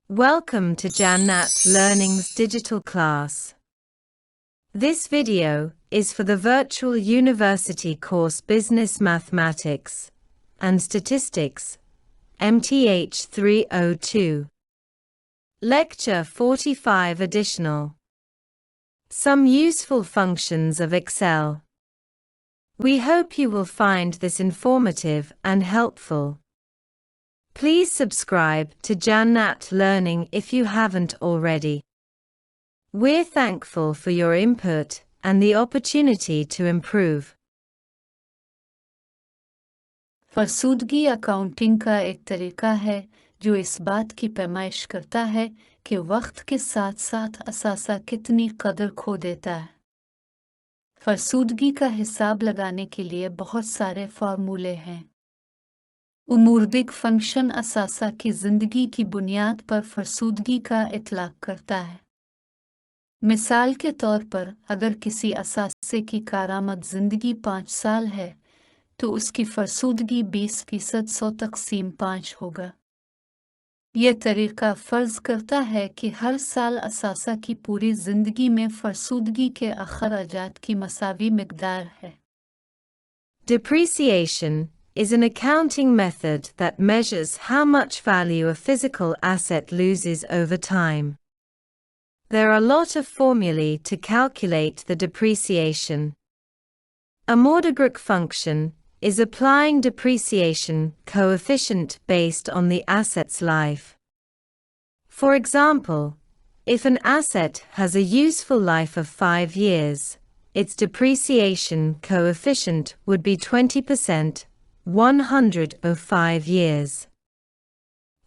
Welcome to Jannat Learning's digital class. This video is for the virtual university course Business Mathematics and Statistics, MTH 302. Lecture 45 Additional. Some useful functions of Excel. We hope you will find this informative and helpful. Please subscribe to Jannat Learning if you haven't already. We're thankful for your input and the opportunity to improve. फरसूदगी accounting का एक तरीका है जो इस बात की पैमाइश करता है कि वक्त के साथ साथ असासा कितनी कदर खो देता है। फरसूदगी का हिसाब लगाने के लिए बहुत सारे फार्मूले हैं। उमूरदिक फंक्शन असासा की जिंदगी की बुनियाद पर फरसूदगी का इतलाक करता है। मिसाल के तौर पर अगर किसी असासे की कारामद जिंदगी 5 साल है तो उसकी फरसूदगी 20% 100 तक़सीम 5 होगा। यह तरीका फ़र्ज़ करता है कि हर साल असासा की पूरी जिंदगी में फरसूदगी के अख़राजात की मसावी मिक़दार है। Depreciation is an accounting method that measures how much value a physical asset loses over time. There are a lot of formulae to calculate the depreciation. A Mordegruk function is applying depreciation coefficient based on the asset's life. For example, if an asset has a useful life of 5 years, its depreciation coefficient would be 20%, 100 of 5 years.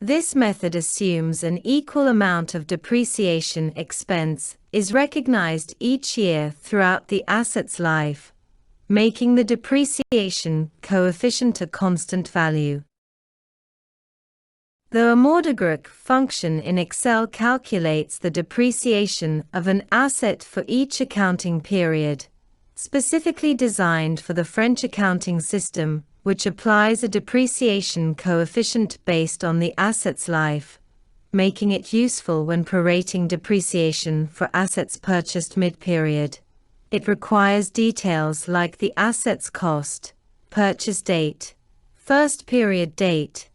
This method assumes an equal amount of depreciation expense is recognized each year throughout the asset's life, making the depreciation coefficient a constant value. The Mordegruk function in Excel calculates the depreciation of an asset for each accounting period, specifically designed for the French accounting system, which applies a depreciation coefficient based on the asset's life, making it useful when prorating depreciation for assets purchased mid-period. It requires details like the asset's cost, purchase date, first period date,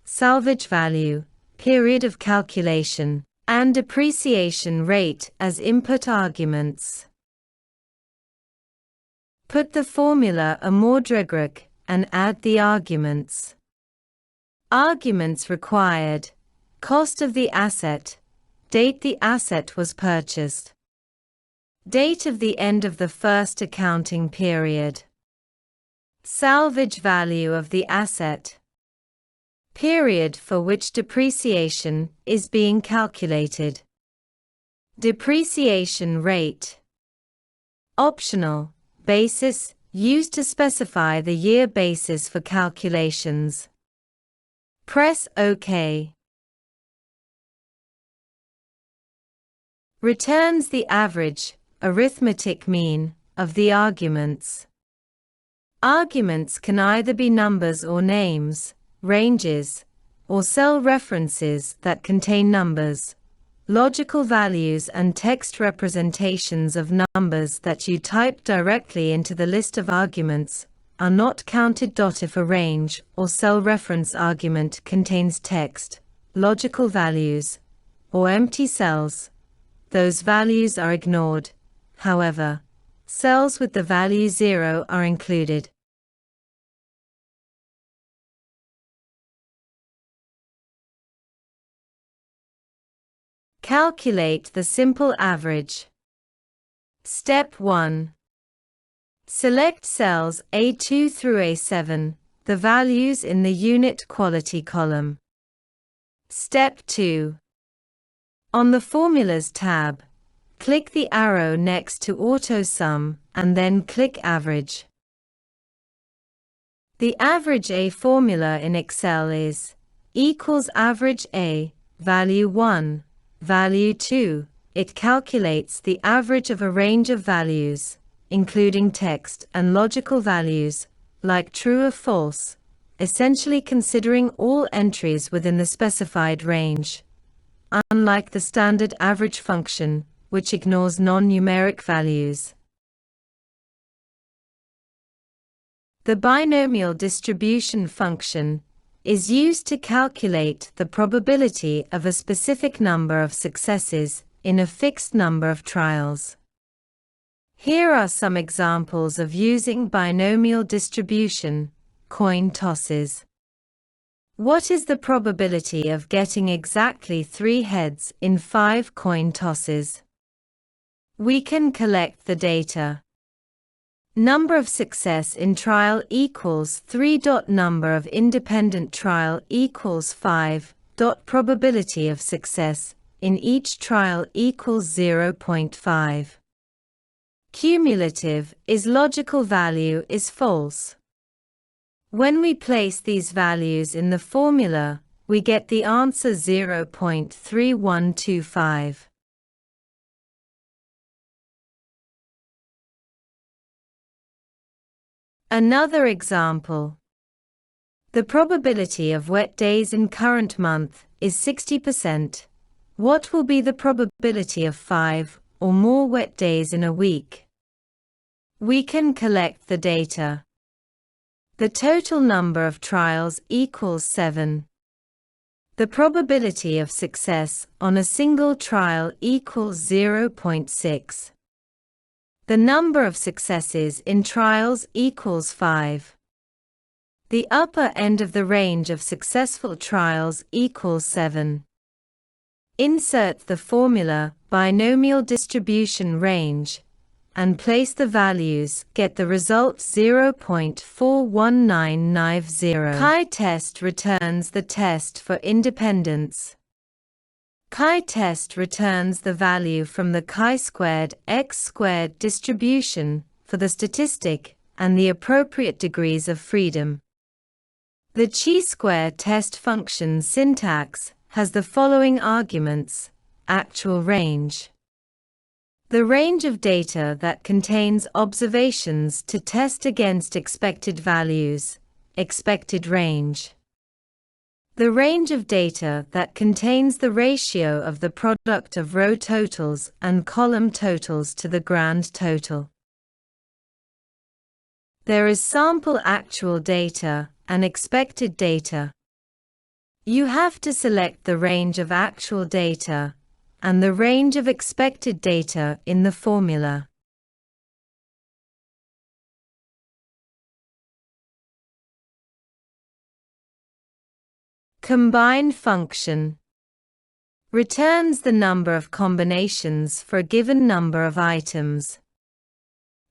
salvage value, period of calculation, and depreciation rate as input arguments. Put the formula a Mordegruk and add the arguments. Arguments required: cost of the asset, date the asset was purchased, date of the end of the first accounting period, salvage value of the asset, period for which depreciation is being calculated, depreciation rate. Optional: basis, used to specify the year basis for calculations. Press OK. Returns the average, arithmetic mean, of the arguments. Arguments can either be numbers or names, ranges, or cell references that contain numbers, logical values and text representations of numbers that you type directly into the list of arguments are not counted. If a range or cell reference argument contains text, logical values, or empty cells, those values are ignored. However, cells with the value 0 are included. Calculate the simple average. Step 1. Select cells A2 through A7, the values in the unit quality column. Step 2. On the Formulas tab, click the arrow next to Auto Sum and then click Average. The averagea formula in Excel is equals averagea, value 1, value 2. It calculates the average of a range of values, including text and logical values, like true or false, essentially considering all entries within the specified range. unlike the standard average function, which ignores non-numeric values. The binomial distribution function is used to calculate the probability of a specific number of successes in a fixed number of trials. Here are some examples of using binomial distribution: coin tosses. What is the probability of getting exactly 3 heads in 5 coin tosses? We can collect the data. Number of success in trial equals 3. Number of independent trial equals 5. Probability of success in each trial equals 0.5. Cumulative is logical value is false. When we place these values in the formula, we get the answer 0.3125. Another example. The probability of wet days in current month is 60%. What will be the probability of 5 or more wet days in a week? We can collect the data. The total number of trials equals 7. The probability of success on a single trial equals 0.6. The number of successes in trials equals 5. The upper end of the range of successful trials equals 7. Insert the formula binomial distribution range and place the values, get the result 0.41990. CHITEST returns the test for independence. CHITEST returns the value from the chi-squared x-squared distribution for the statistic and the appropriate degrees of freedom. The chi-square test function syntax has the following arguments: actual range. The range of data that contains observations to test against expected values, expected range. The range of data that contains the ratio of the product of row totals and column totals to the grand total. There is sample actual data and expected data. You have to select the range of actual data and the range of expected data in the formula. COMBIN function returns the number of combinations for a given number of items.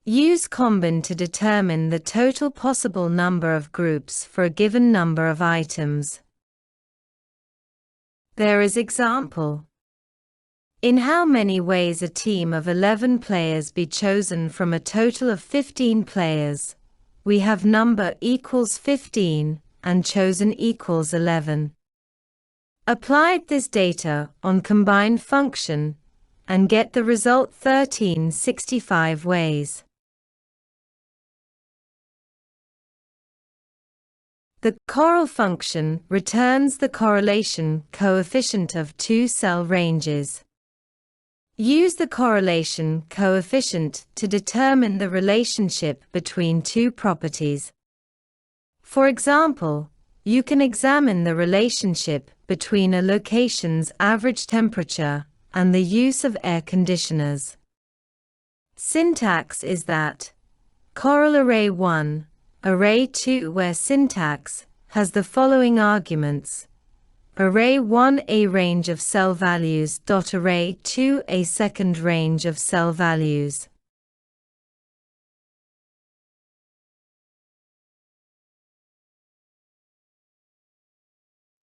Use COMBIN to determine the total possible number of groups for a given number of items. There is example. In how many ways a team of 11 players be chosen from a total of 15 players? We have number equals 15 and chosen equals 11. Applied this data on COMBIN function and get the result 1365 ways. The CORREL function returns the correlation coefficient of 2 cell ranges. Use the correlation coefficient to determine the relationship between 2 properties. For example, you can examine the relationship between a location's average temperature and the use of air conditioners. Syntax is that CORREL array 1, array 2, where syntax has the following arguments: array 1 a range of cell values. Array 2 a second range of cell values.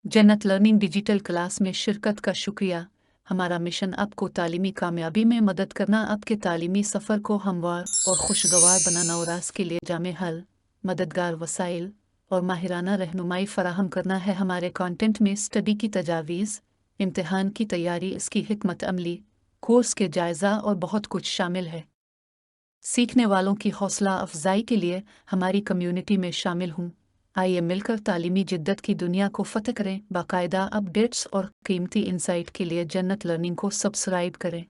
जन्नत learning digital class में शिरकत का शुक्रिया। हमारा mission आपको तालीमी कामयाबी में मदद करना, आपके तालीमी सफ़र को हमवार और खुशगवार बनाना और आज के लिए जामे हल, मददगार वसाइल और माहिराना रहनुमाई फ़राहम करना है। हमारे कंटेंट में स्टडी की तजावीज़, इम्तिहान की तैयारी, इसकी हिकमत अमली, कोर्स के जायज़ा और बहुत कुछ शामिल है। सीखने वालों की हौसला अफजाई के लिए हमारी कम्युनिटी में शामिल हों। आइए मिलकर तालीमी जिद्दत की दुनिया को फतह करें। बाकायदा अपडेट्स और कीमती इंसाइट के लिए जन्नत लर्निंग को सब्सक्राइब करें।